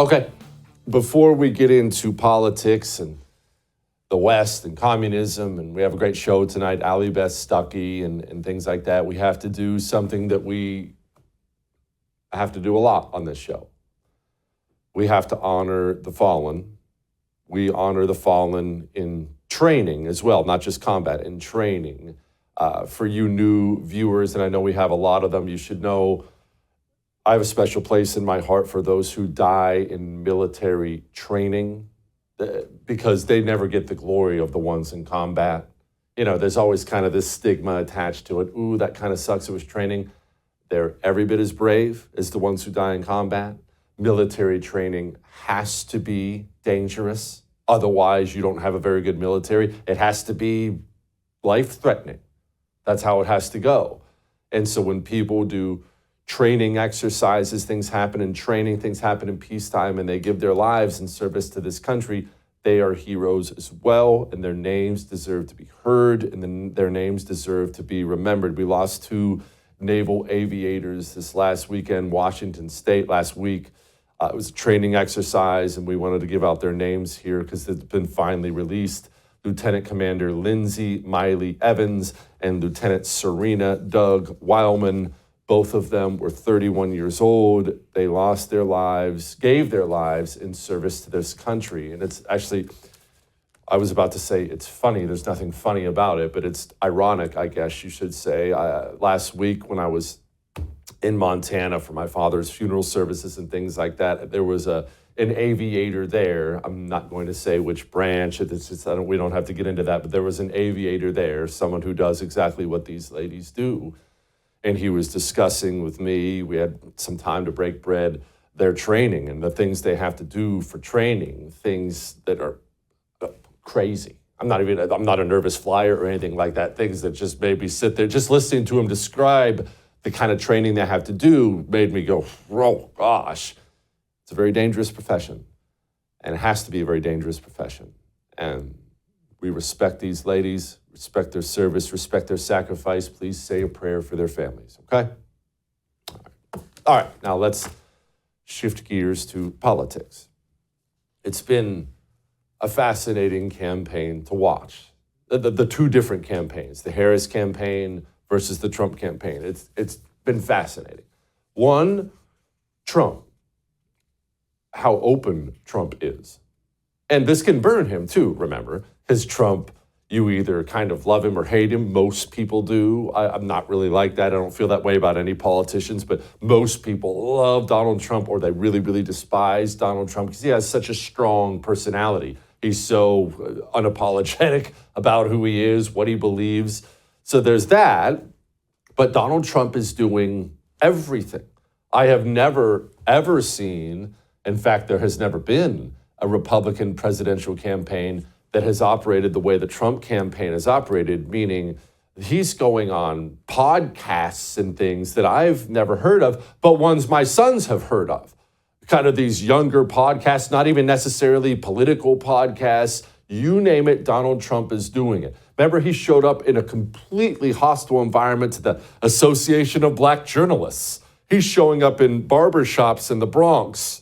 Okay, before we get into politics and the West and communism, and we have a great show tonight, Ali Beth Stuckey and things like that, we have to do something that we have to do a lot on this show. We have to honor the fallen. We honor the fallen in training as well, not just combat, in training. For you new viewers, and I know we have a lot of them, you should know I have a special place in my heart for those who die in military training because they never get the glory of the ones in combat. You know, there's always kind of this stigma attached to it. Ooh, that kind of sucks. It was training. They're every bit as brave as the ones who die in combat. Military training has to be dangerous. Otherwise, you don't have a very good military. It has to be life-threatening. That's how it has to go. And so when people do training exercises, things happen in training, things happen in peacetime, and they give their lives in service to this country, they are heroes as well, and their names deserve to be heard, and then their names deserve to be remembered. We lost 2 naval aviators this last weekend, Washington State last week. It was a training exercise, and we wanted to give out their names here because it's been finally released. Lieutenant Commander Lindsay Miley Evans and Lieutenant Serena Doug Wildman. Both of them were 31 years old. They lost their lives, gave their lives in service to this country. And it's actually, I was about to say it's funny. There's nothing funny about it, but it's ironic, I guess you should say. Last week when I was in Montana for my father's funeral services and things like that, there was an aviator there. I'm not going to say which branch. We don't have to get into that, but there was an aviator there, someone who does exactly what these ladies do. And he was discussing with me, we had some time to break bread, their training and the things they have to do for training, things that are crazy. I'm not a nervous flyer or anything like that, things that just made me sit there. Just listening to him describe the kind of training they have to do made me go, oh gosh. It's a very dangerous profession, and it has to be a very dangerous profession. And we respect these ladies, respect their service, respect their sacrifice. Please say a prayer for their families, okay? All right, now let's shift gears to politics. It's been a fascinating campaign to watch. The 2 different campaigns, the Harris campaign versus the Trump campaign. It's been fascinating. One, Trump, how open Trump is. And this can burn him too, remember, because Trump, you either kind of love him or hate him. Most people do. I'm not really like that. I don't feel that way about any politicians, but most people love Donald Trump or they really, really despise Donald Trump because he has such a strong personality. He's so unapologetic about who he is, what he believes. So there's that. But Donald Trump is doing everything. I have never, ever seen, in fact, there has never been a Republican presidential campaign that has operated the way the Trump campaign has operated, meaning he's going on podcasts and things that I've never heard of, but ones my sons have heard of. Kind of these younger podcasts, not even necessarily political podcasts. You name it, Donald Trump is doing it. Remember, he showed up in a completely hostile environment to the Association of Black Journalists. He's showing up in barbershops in the Bronx.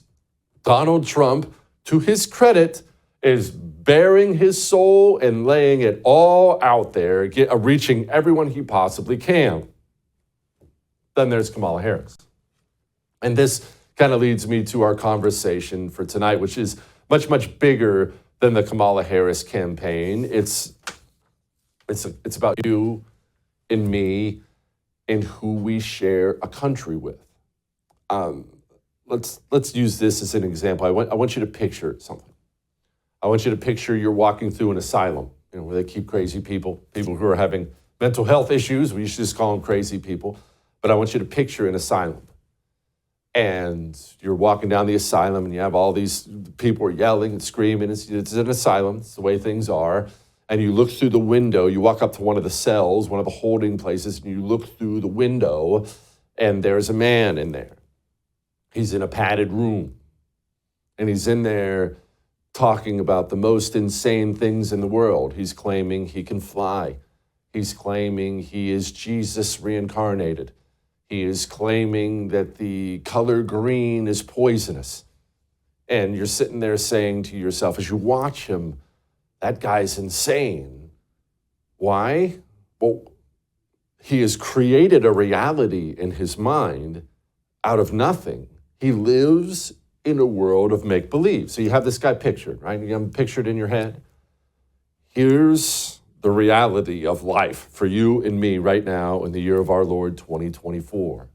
Donald Trump, to his credit, is bearing his soul and laying it all out there, reaching everyone he possibly can. Then there's Kamala Harris. And this kind of leads me to our conversation for tonight, which is much, much bigger than the Kamala Harris campaign. It's about you and me and who we share a country with. Let's use this as an example. I want you to picture something. I want you to picture you're walking through an asylum, where they keep crazy people who are having mental health issues. We used to just call them crazy people. But I want you to picture an asylum. And you're walking down the asylum and you have all these people are yelling and screaming. It's an asylum. It's the way things are. And you look through the window. You walk up to one of the cells, one of the holding places, and you look through the window and there's a man in there. He's in a padded room. And he's in there talking about the most insane things in the world. He's claiming he can fly. He's claiming he is Jesus reincarnated. He is claiming that the color green is poisonous. And you're sitting there saying to yourself, as you watch him, that guy's insane. Why? Well, he has created a reality in his mind out of nothing. He lives in a world of make-believe. So you have this guy pictured, right? You have him pictured in your head. Here's the reality of life for you and me right now in the year of our Lord 2024.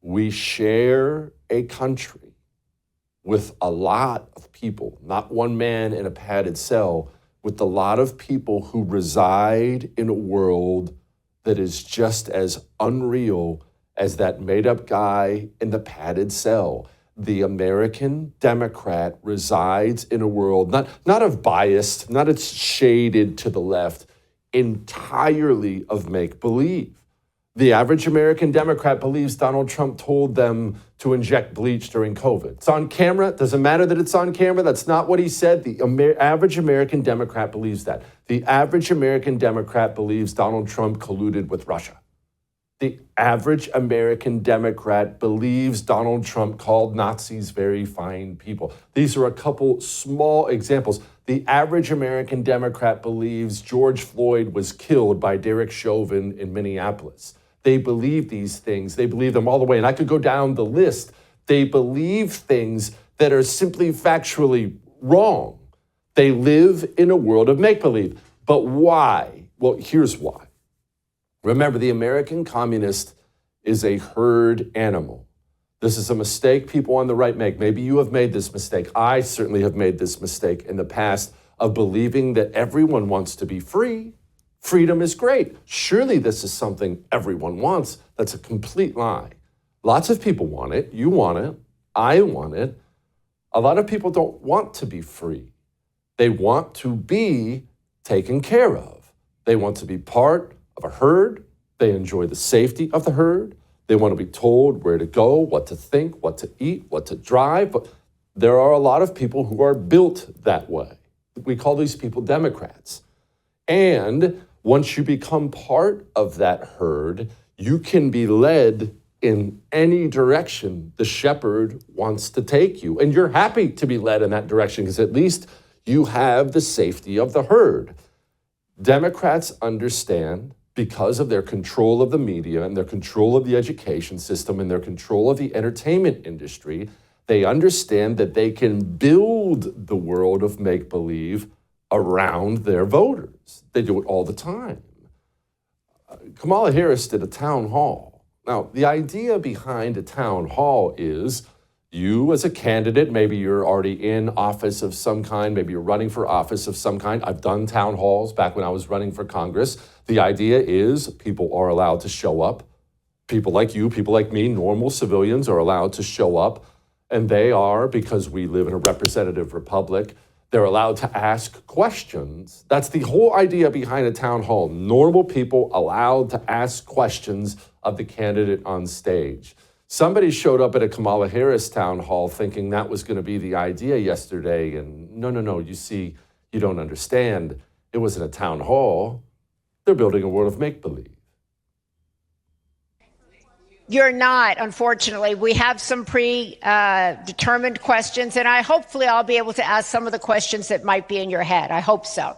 We share a country with a lot of people, not one man in a padded cell, with a lot of people who reside in a world that is just as unreal as that made-up guy in the padded cell. The American Democrat resides in a world, not of bias, not it's shaded to the left, entirely of make-believe. The average American Democrat believes Donald Trump told them to inject bleach during COVID. It's on camera. It doesn't matter that it's on camera. That's not what he said. The average American Democrat believes that. The average American Democrat believes Donald Trump colluded with Russia. The average American Democrat believes Donald Trump called Nazis very fine people. These are a couple small examples. The average American Democrat believes George Floyd was killed by Derek Chauvin in Minneapolis. They believe these things. They believe them all the way. And I could go down the list. They believe things that are simply factually wrong. They live in a world of make-believe. But why? Well, here's why. Remember, the American communist is a herd animal. This is a mistake people on the right make. Maybe you have made this mistake. I certainly have made this mistake in the past of believing that everyone wants to be free. Freedom is great. Surely this is something everyone wants. That's a complete lie. Lots of people want it. You want it. I want it. A lot of people don't want to be free. They want to be taken care of. They want to be part of a herd. They enjoy the safety of the herd. They want to be told where to go, what to think, what to eat, what to drive. But there are a lot of people who are built that way. We call these people Democrats. And once you become part of that herd, you can be led in any direction the shepherd wants to take you. And you're happy to be led in that direction because at least you have the safety of the herd. Democrats understand, because of their control of the media and their control of the education system and their control of the entertainment industry, they understand that they can build the world of make-believe around their voters. They do it all the time. Kamala Harris did a town hall. Now, the idea behind a town hall is you as a candidate, maybe you're already in office of some kind, maybe you're running for office of some kind. I've done town halls back when I was running for Congress. The idea is people are allowed to show up. People like you, people like me, normal civilians are allowed to show up. And they are, because we live in a representative republic, they're allowed to ask questions. That's the whole idea behind a town hall. Normal people allowed to ask questions of the candidate on stage. Somebody showed up at a Kamala Harris town hall thinking that was going to be the idea yesterday. And no, you see, you don't understand. It wasn't a town hall. They're building a world of make-believe. You're not, unfortunately. We have some predetermined questions, and hopefully I'll be able to ask some of the questions that might be in your head. I hope so.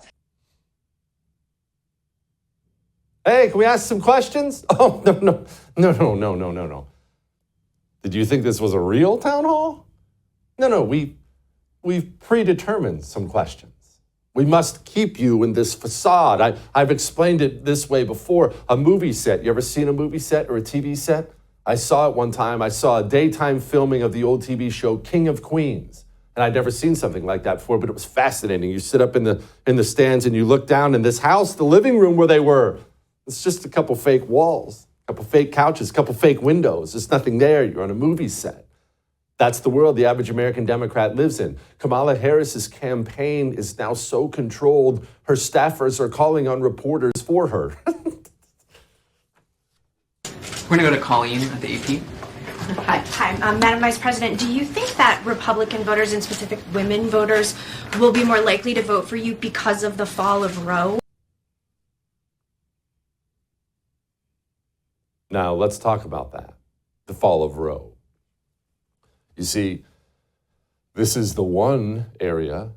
Hey, can we ask some questions? Oh, no. Did you think this was a real town hall? No, we've predetermined some questions. We must keep you in this facade. I've explained it this way before. A movie set. You ever seen a movie set or a TV set? I saw it one time. I saw a daytime filming of the old TV show King of Queens. And I'd never seen something like that before, but it was fascinating. You sit up in the stands and you look down in this house, the living room where they were. It's just a couple fake walls, a couple fake couches, a couple fake windows. There's nothing there. You're on a movie set. That's the world the average American Democrat lives in. Kamala Harris's campaign is now so controlled, her staffers are calling on reporters for her. We're going to go to Colleen at the AP. Hi. Madam Vice President, do you think that Republican voters, and specific women voters, will be more likely to vote for you because of the fall of Roe? Now, let's talk about that, the fall of Roe. You see, this is the one area.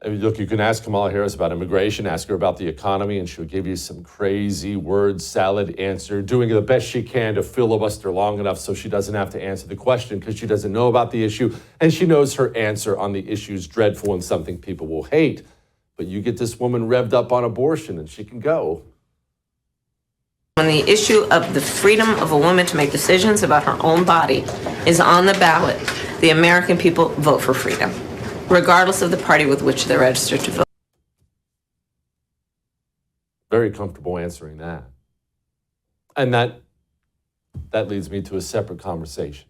I mean, look, you can ask Kamala Harris about immigration, ask her about the economy, and she'll give you some crazy word salad answer, doing the best she can to filibuster long enough so she doesn't have to answer the question because she doesn't know about the issue, and she knows her answer on the issue is dreadful and something people will hate. But you get this woman revved up on abortion, and she can go. When the issue of the freedom of a woman to make decisions about her own body is on the ballot, the American people vote for freedom, regardless of the party with which they're registered to vote. Very comfortable answering that. And that leads me to a separate conversation.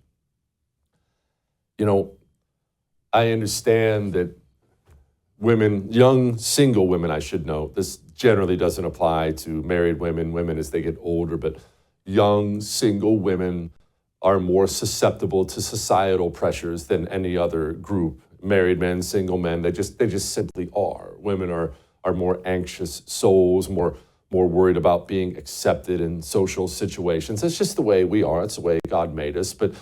You know, I understand that women, young single women, I should note, this generally doesn't apply to married women as they get older, but young single women are more susceptible to societal pressures than any other group. Married men, single men, they just simply are. Women are more anxious souls, more worried about being accepted in social situations. That's just the way we are. It's the way God made us. But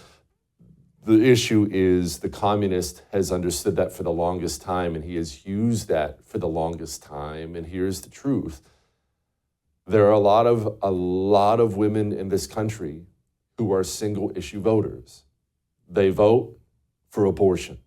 the issue is the communist has understood that for the longest time, and he has used that for the longest time. And here's the truth. There are a lot of women in this country who are single issue voters. They vote for abortion.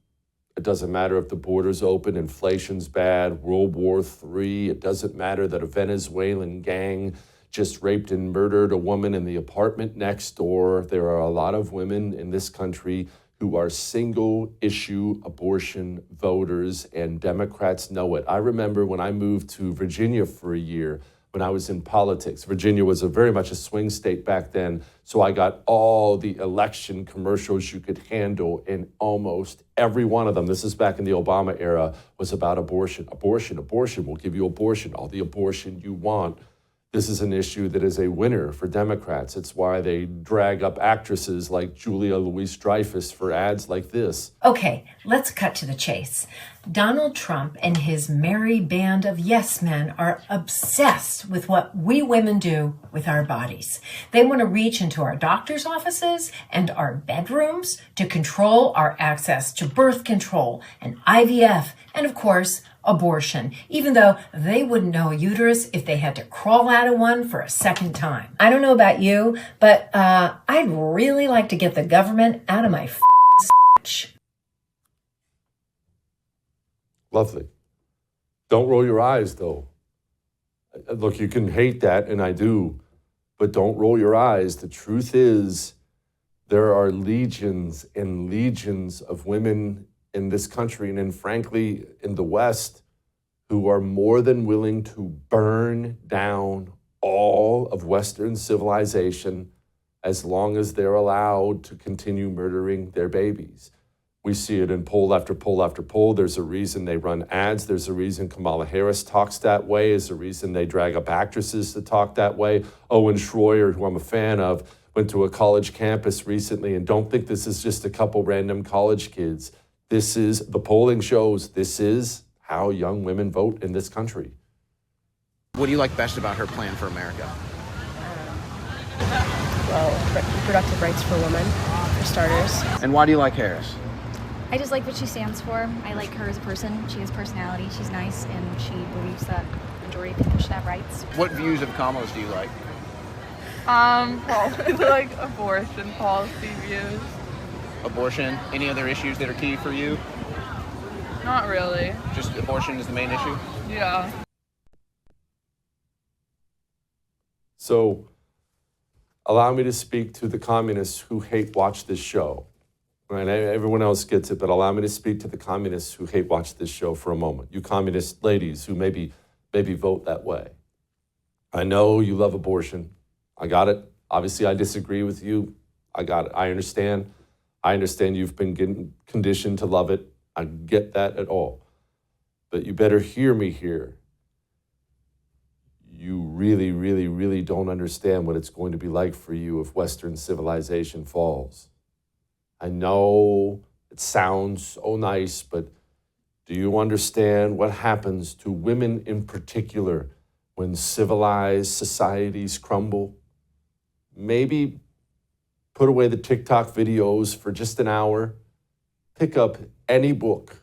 It doesn't matter if the border's open, inflation's bad, World War III. It doesn't matter that a Venezuelan gang just raped and murdered a woman in the apartment next door. There are a lot of women in this country who are single-issue abortion voters, and Democrats know it. I remember when I moved to Virginia for a year, when I was in politics. Virginia was very much a swing state back then, so I got all the election commercials you could handle, and almost every one of them, this is back in the Obama era, was about abortion. Abortion, we'll give you abortion, all the abortion you want. This is an issue that is a winner for Democrats. It's why they drag up actresses like Julia Louis-Dreyfus for ads like this. Okay, let's cut to the chase. Donald Trump and his merry band of yes men are obsessed with what we women do with our bodies. They want to reach into our doctor's offices and our bedrooms to control our access to birth control and IVF and, of course, abortion, even though they wouldn't know a uterus if they had to crawl out of one for a second time. I don't know about you, but I'd really like to get the government out of my Lovely. Don't roll your eyes, though. Look, you can hate that, and I do, but don't roll your eyes. The truth is, there are legions and legions of women in this country and frankly in the West who are more than willing to burn down all of Western civilization as long as they're allowed to continue murdering their babies. We see it in poll after poll after poll. There's a reason they run ads. There's a reason Kamala Harris talks that way. There's a reason they drag up actresses to talk that way. Owen Schroyer, who I'm a fan of, went to a college campus recently, and don't think this is just a couple random college kids. This is, the polling shows, this is how young women vote in this country. What do you like best about her plan for America? Well, reproductive rights for women, for starters. And why do you like Harris? I just like what she stands for. I like her as a person. She has personality. She's nice, and she believes that the majority of people should have rights. What views of Kamala's do you like? Probably like abortion policy views. Abortion? Any other issues that are key for you? Not really. Just abortion is the main issue? Yeah. So, allow me to speak to the communists who hate watch this show. Right? Everyone else gets it, but allow me to speak to the communists who hate watch this show for a moment. You communist ladies who maybe vote that way. I know you love abortion. I got it. Obviously, I disagree with you. I got it. I understand. I understand you've been getting conditioned to love it. I get that at all. But you better hear me here. You really, really, really don't understand what it's going to be like for you if Western civilization falls. I know it sounds so nice, but do you understand what happens to women in particular when civilized societies crumble? Maybe put away the TikTok videos for just an hour pick up any book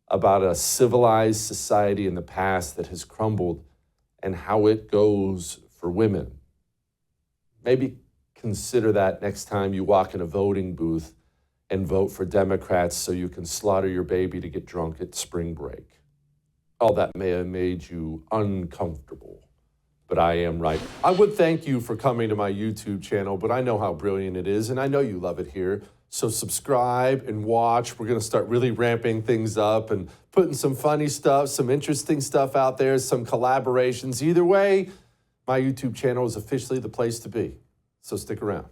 about a civilized society in the past that has crumbled and how it goes for women. Maybe consider that next time you walk in a voting booth and vote for Democrats so you can slaughter your baby to get drunk at spring break. All that may have made you uncomfortable, but I am right. I would thank you for coming to my YouTube channel, but I know how brilliant it is, and I know you love it here. So subscribe and watch. We're going to start really ramping things up and putting some funny stuff, some interesting stuff out there, some collaborations. Either way, my YouTube channel is officially the place to be. So stick around.